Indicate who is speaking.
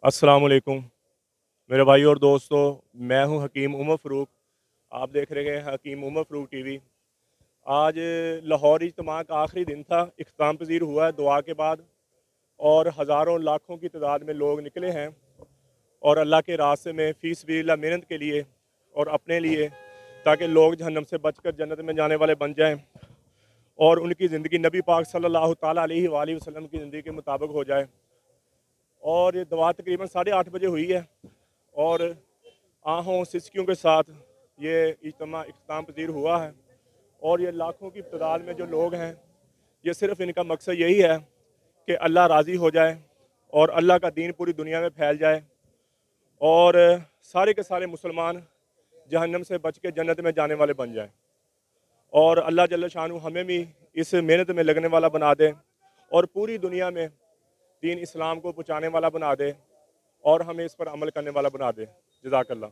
Speaker 1: अस्सलाम वालेकुम मेरे भाई और दोस्तों। मैं हूं हकीम उमर फ़रूक। आप देख रहे हैं हकीम उमर फ़रूक टीवी। आज लाहौर इज्तिमा का आखिरी दिन था, इख्तिताम पज़ीर हुआ है दुआ के बाद, और हज़ारों लाखों की तादाद में लोग निकले हैं और अल्लाह के रास्ते में फ़ी सबीलिल्लाह मेहनत के लिए और अपने लिए, ताकि लोग जहन्नम से बचकर जन्नत में जाने वाले बन जाएं और उनकी ज़िंदगी नबी पाक सल्लल्लाहु ताला अलैहि वसल्लम की ज़िंदगी के मुताबिक हो जाए। और ये दुआ तकरीबन 8:30 बजे हुई है और आहों सिसकियों के साथ ये इज्तिमा इख्तिताम पज़ीर हुआ है। और ये लाखों की तादाद में जो लोग हैं, ये सिर्फ़ इनका मकसद यही है कि अल्लाह राज़ी हो जाए और अल्लाह का दीन पूरी दुनिया में फैल जाए और सारे के सारे मुसलमान जहन्नम से बच के जन्नत में जाने वाले बन जाएं। और अल्लाह जल्ल शानु हमें भी इस मेहनत में लगने वाला बना दे और पूरी दुनिया में दीन इस्लाम को पहुँचाने वाला बना दे और हमें इस पर अमल करने वाला बना दे। जज़ाकल्लाह।